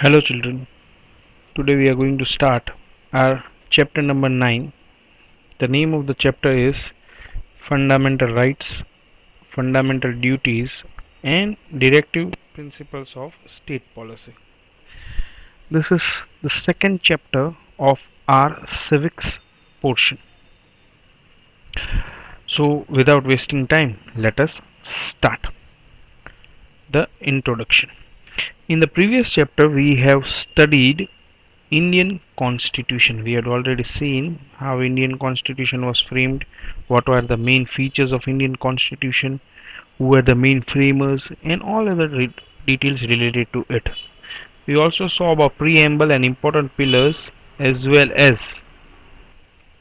Hello children, today we are going to start our chapter number 9. The name of the chapter is Fundamental Rights, Fundamental Duties and Directive Principles of State Policy. This is the second chapter of our civics portion. So without wasting time, let us start the introduction. In the previous chapter we have studied Indian Constitution. We had already seen how Indian Constitution was framed, what were the main features of Indian Constitution, who were the main framers, and all other details related to it. We also saw about preamble and important pillars as well as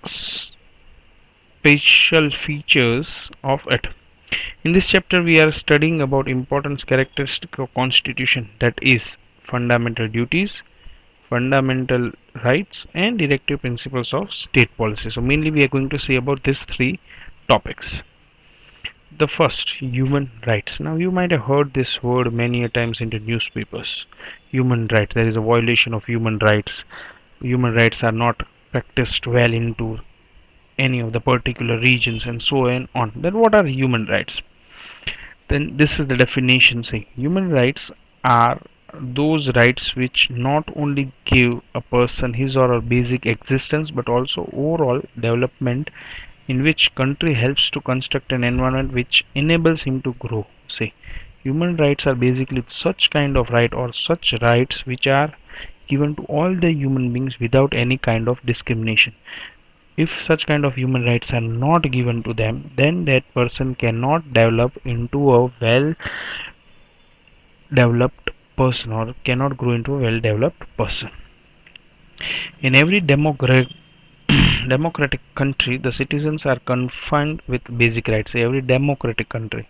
special features of it. In this chapter we are studying about important characteristic of Constitution, that is fundamental duties, fundamental rights and directive principles of state policy. So mainly we are going to see about these three topics. The first, human rights. Now you might have heard this word many a times in the newspapers. Human rights, there is a violation of human rights. Human rights are not practiced well into any of the particular regions and so on. Then what are human rights? Then this is the definition saying human rights are those rights which not only give a person his or her basic existence but also overall development, in which country helps to construct an environment which enables him to grow. Say human rights are basically such kind of right or such rights which are given to all the human beings without any kind of discrimination. If such kind of human rights are not given to them, then that person cannot develop into a well developed person or cannot grow into a well developed person. In every democratic country, the citizens are confined with basic rights. Every democratic country.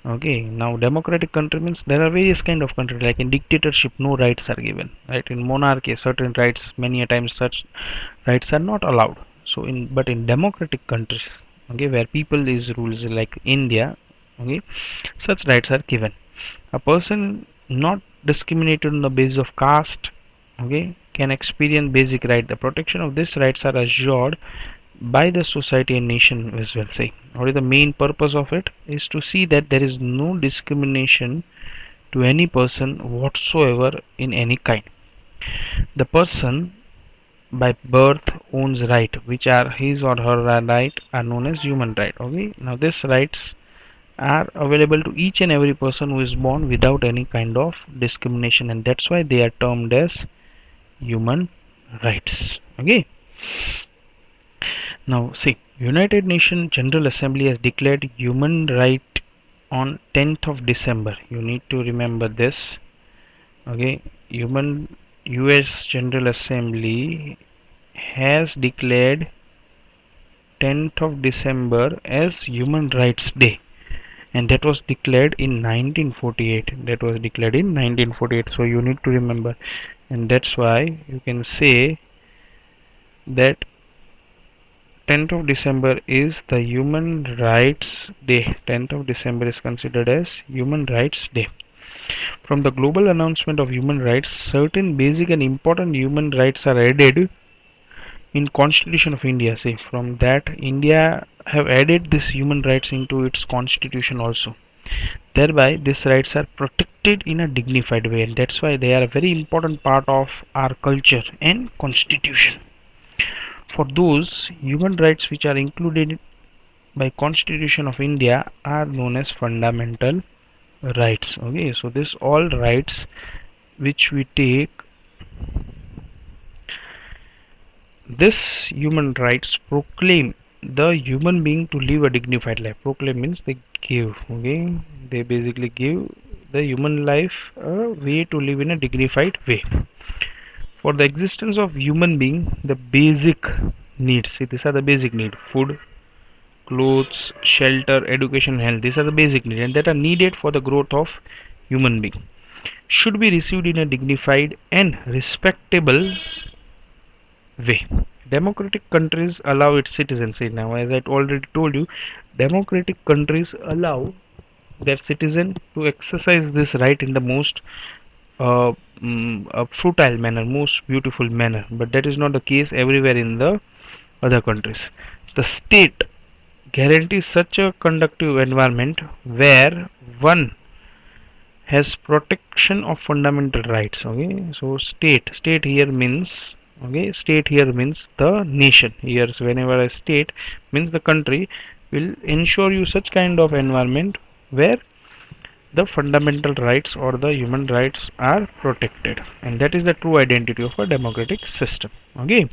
Okay, now democratic country means there are various kind of countries. Like in dictatorship, no rights are given. Right, in monarchy, certain rights, many a times such rights are not allowed. So in democratic countries, okay, where people is rules like India, okay, such rights are given. A person not discriminated on the basis of caste, okay, can experience basic right. The protection of these rights are assured by the society and nation as well. Say what is the main purpose of it is to see that there is no discrimination to any person whatsoever in any kind. The person by birth owns right, which are his or her right, are known as human right. Okay, now these rights are available to each and every person who is born without any kind of discrimination, and that's why they are termed as human rights. Okay, now see, United Nations General Assembly has declared human right on 10th of December. You need to remember this. Okay, human US General Assembly has declared 10th of December as Human Rights Day, and that was declared in 1948. That was declared in 1948. So you need to remember, and that's why you can say that 10th of December is the Human Rights Day. 10th of December is considered as Human Rights Day. From the global announcement of human rights, certain basic and important human rights are added in Constitution of India. Say from that, India have added this human rights into its constitution also. Thereby these rights are protected in a dignified way, and that's why they are a very important part of our culture and constitution. For those human rights which are included by Constitution of India are known as fundamental rights. Okay, so this all rights which we take, this human rights proclaim the human being to live a dignified life. Proclaim means they give. Okay, they basically give the human life a way to live in a dignified way. For the existence of human being, the basic needs, see, these are the basic need: food, clothes, shelter, education, health. These are the basic needs and that are needed for the growth of human being, should be received in a dignified and respectable way. Democratic countries allow its citizens, see, now as I already told you, democratic countries allow their citizen to exercise this right in the most a fertile manner, most beautiful manner, but that is not the case everywhere in the other countries. The state guarantees such a conducive environment where one has protection of fundamental rights. Okay, so state here means, okay, state here means the nation. Here, so whenever a state means the country will ensure you such kind of environment where the fundamental rights or the human rights are protected, and that is the true identity of a democratic system. Okay,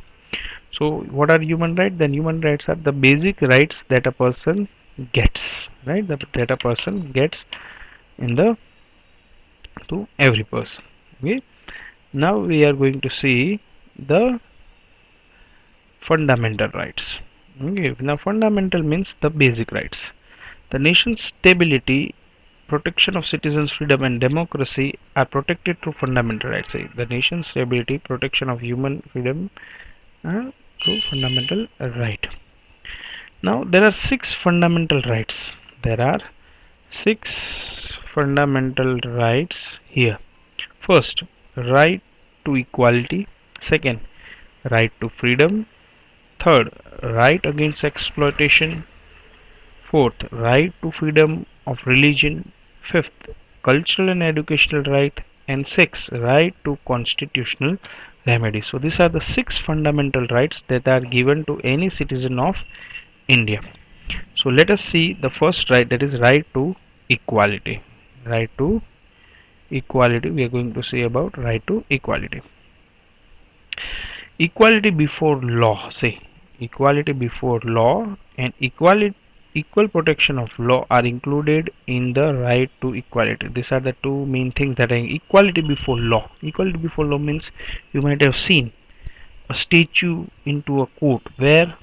so what are human rights? Then human rights are the basic rights that a person gets, right, that a person gets in the to every person. Okay, now we are going to see the fundamental rights. Okay, now fundamental means the basic rights. The nation's stability, protection of citizens' freedom and democracy are protected through fundamental rights. The nation's stability, protection of human freedom are through fundamental right. Now there are six fundamental rights. There are six fundamental rights here. First, right to equality. Second, right to freedom. Third, right against exploitation. Fourth, right to freedom of religion. Fifth, cultural and educational right. And sixth, right to constitutional remedy. So these are the six fundamental rights that are given to any citizen of India. So let us see the first right, that is right to equality. Right to equality. We are going to see about right to equality. Equality before law. Say equality before law and equal protection of law are included in the right to equality. These are the two main things that are equality before law. Equality before law means you might have seen a statue into a court where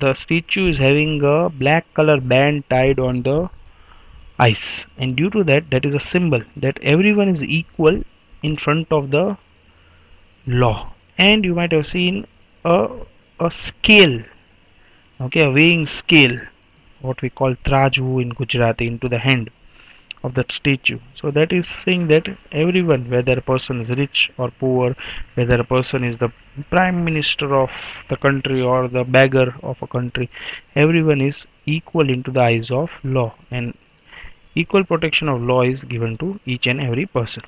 the statue is having a black color band tied on the eyes, and due to that, that is a symbol that everyone is equal in front of the law. And you might have seen a, a scale, okay, a weighing scale, what we call traju in Gujarati, into the hand of that statue. So that is saying that everyone, whether a person is rich or poor, whether a person is the prime minister of the country or the beggar of a country, everyone is equal into the eyes of law, and equal protection of law is given to each and every person.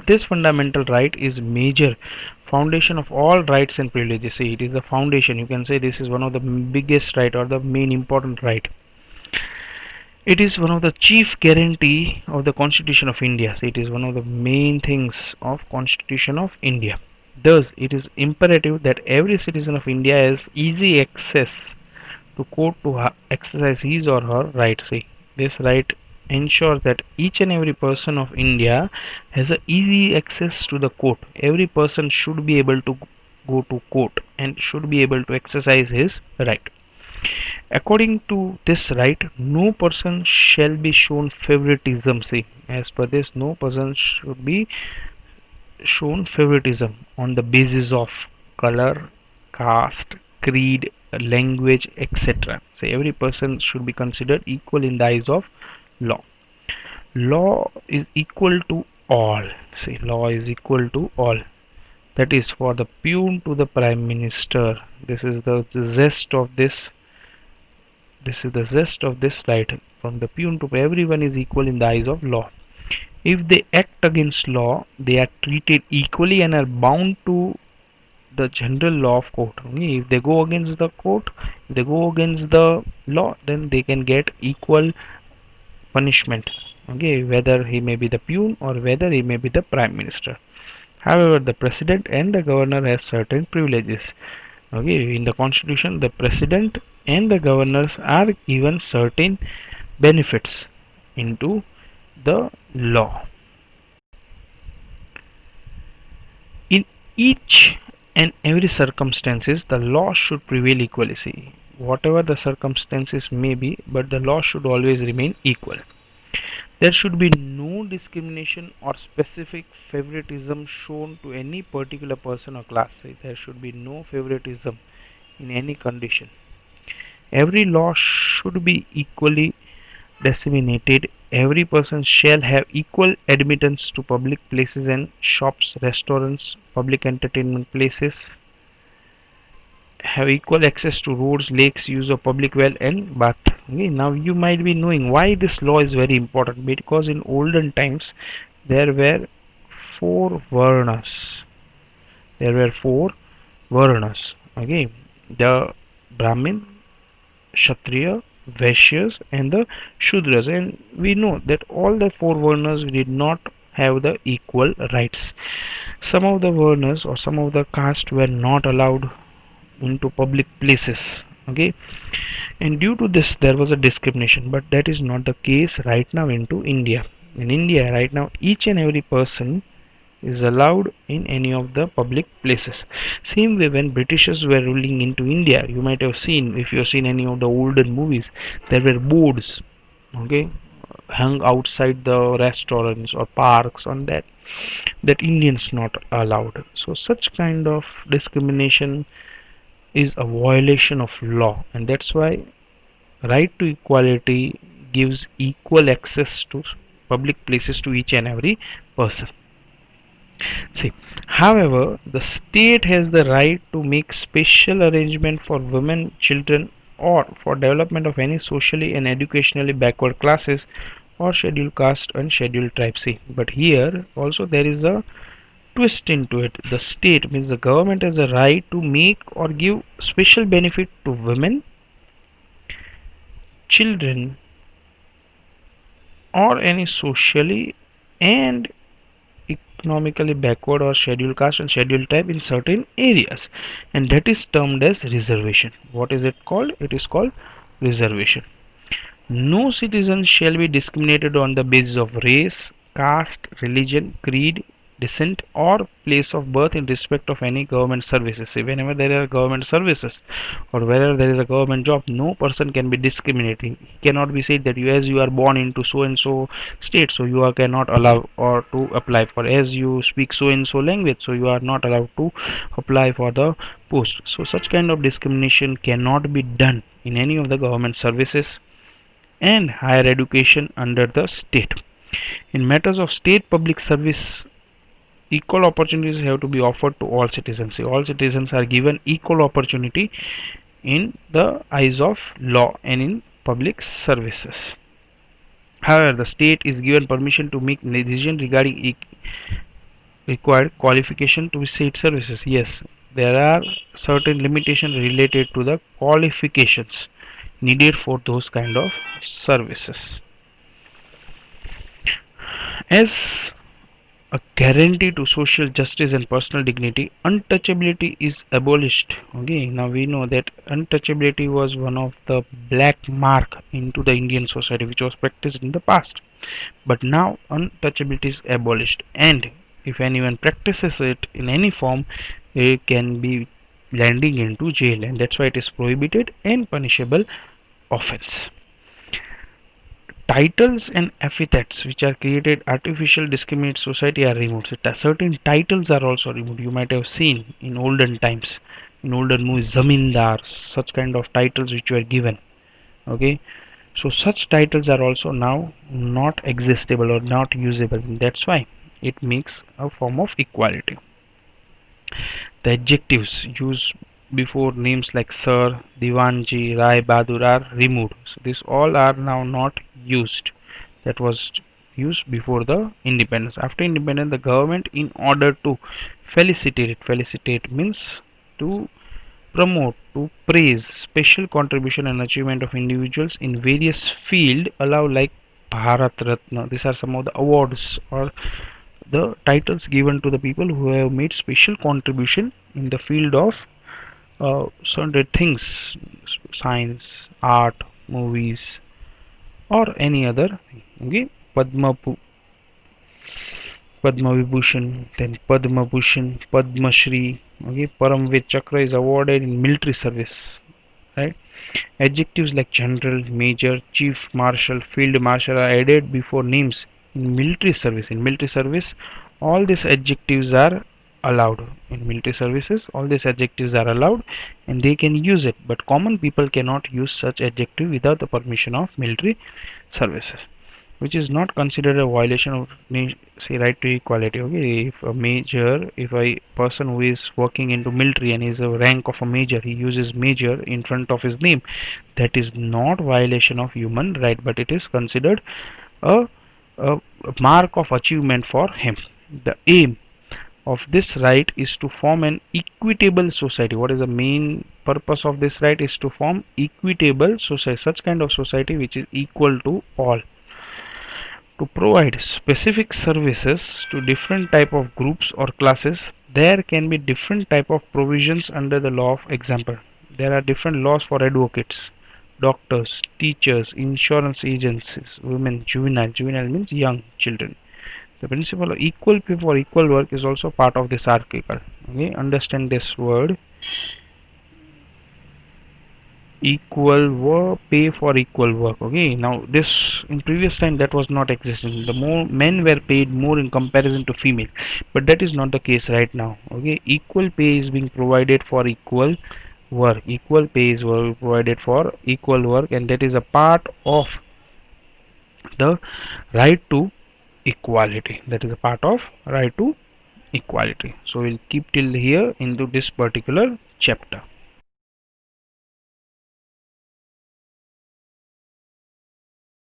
This fundamental right is major foundation of all rights and privileges. See, it is the foundation. You can say this is one of the biggest right or the main important right. It is one of the chief guarantee of the Constitution of India. So it is one of the main things of Constitution of India. Thus, it is imperative that every citizen of India has easy access to court to exercise his or her right. See, this right ensures that each and every person of India has a easy access to the court. Every person should be able to go to court and should be able to exercise his right. According to this right, no person shall be shown favoritism. See, as per this, no person should be shown favoritism on the basis of color, caste, creed, language, etc. So every person should be considered equal in the eyes of law. Law is equal to all. See, law is equal to all. That is for the peon to the prime minister. This is the zest of this. This is the zest of this right. From the peon to everyone is equal in the eyes of law. If they act against law, they are treated equally and are bound to the general law of court. Okay? If they go against the court, if they go against the law, then they can get equal punishment. Okay, whether he may be the peon or whether he may be the prime minister. However, the president and the governor has certain privileges. Okay, in the constitution, the president and the governors are given certain benefits into the law. In each and every circumstances, the law should prevail equally. See, whatever the circumstances may be, but the law should always remain equal. There should be no discrimination or specific favoritism shown to any particular person or class. See, there should be no favoritism in any condition. Every law should be equally disseminated. Every person shall have equal admittance to public places and shops, restaurants, public entertainment places, have equal access to roads, lakes, use of public well and bath. Okay, now you might be knowing why this law is very important, because in olden times there were four varnas. There were four varnas. Okay, the Brahmin, Kshatriya, Vaishyas and the Shudras, and we know that all the four varnas did not have the equal rights. Some of the varnas or some of the caste were not allowed into public places. Okay, and due to this there was a discrimination, but that is not the case right now into India. In India right now each and every person is allowed in any of the public places. Same way when Britishers were ruling into India, you might have seen, if you have seen any of the older movies, there were boards, okay, hung outside the restaurants or parks on that Indians not allowed. So such kind of discrimination is a violation of law, and that's why right to equality gives equal access to public places to each and every person. See, however, the state has the right to make special arrangement for women, children, or for development of any socially and educationally backward classes or scheduled caste and scheduled tribes. See, but here also there is a twist into it. The state means the government has a right to make or give special benefit to women, children, or any socially and economically backward or scheduled caste and scheduled tribe in certain areas, and that is termed as reservation. What is it called? It is called reservation. No citizen shall be discriminated on the basis of race, caste, religion, creed, descent, or place of birth in respect of any government services. See, whenever there are government services or wherever there is a government job, no person can be discriminating. He cannot be said that you, as you are born into so and so state, so you are cannot allow or to apply for. As you speak so and so language, so you are not allowed to apply for the post. So such kind of discrimination cannot be done in any of the government services and higher education under the state. In matters of state public service, equal opportunities have to be offered to all citizens. All citizens are given equal opportunity in the eyes of law and in public services. However, the state is given permission to make decision regarding required qualification to state services. Yes, there are certain limitations related to the qualifications needed for those kind of services. As a guarantee to social justice and personal dignity, untouchability is abolished. Okay, now we know that untouchability was one of the black mark into the Indian society which was practiced in the past, but now untouchability is abolished, and if anyone practices it in any form, it can be landing into jail, and that's why it is prohibited and punishable offense. Titles and epithets which are created artificial discriminate society are removed. So certain titles are also removed. You might have seen in olden times, in olden movies, zamindar, such kind of titles which were given. Okay, so such titles are also now not existable or not usable. That's why it makes a form of equality. The adjectives used before names like Sir, Divanji, Rai, Bahadur are removed. So these all are now not used. That was used before the independence. After independence, the government, in order to felicitate means to promote, to praise special contribution and achievement of individuals in various field, allow like Bharat Ratna. These are some of the awards or the titles given to the people who have made special contribution in the field of certain things, science, art, movies, or any other thing. Okay, Padma Vibhushan, then Padma Bhushan, Padma Shri. Okay, Paramvir Chakra is awarded in military service. Right. Adjectives like general, major, chief marshal, field marshal are added before names in military service. In military service, all these adjectives are allowed in military services. All these adjectives are allowed and they can use it, but common people cannot use such adjective without the permission of military services, which is not considered a violation of say right to equality. Okay, if a major, if a person who is working into military and is a rank of a major, he uses major in front of his name, that is not violation of human right, but it is considered a, a mark of achievement for him. The aim of this right is to form an equitable society. What is the main purpose of this right? Is to form equitable society, such kind of society which is equal to all, to provide specific services to different type of groups or classes. There can be different type of provisions under the law. Of example, there are different laws for advocates, doctors, teachers, insurance agencies, women, juvenile means young children. The principle of equal pay for equal work is also part of this article. Okay, understand this word, equal work, pay for equal work. Okay, now this, in previous time that was not existing, the more men were paid more in comparison to female, but that is not the case right now. Okay, equal pay is being provided for equal work, equal pay is provided for equal work, and that is a part of the right to equality, that is a part of right to equality. So we'll keep till here into this particular chapter.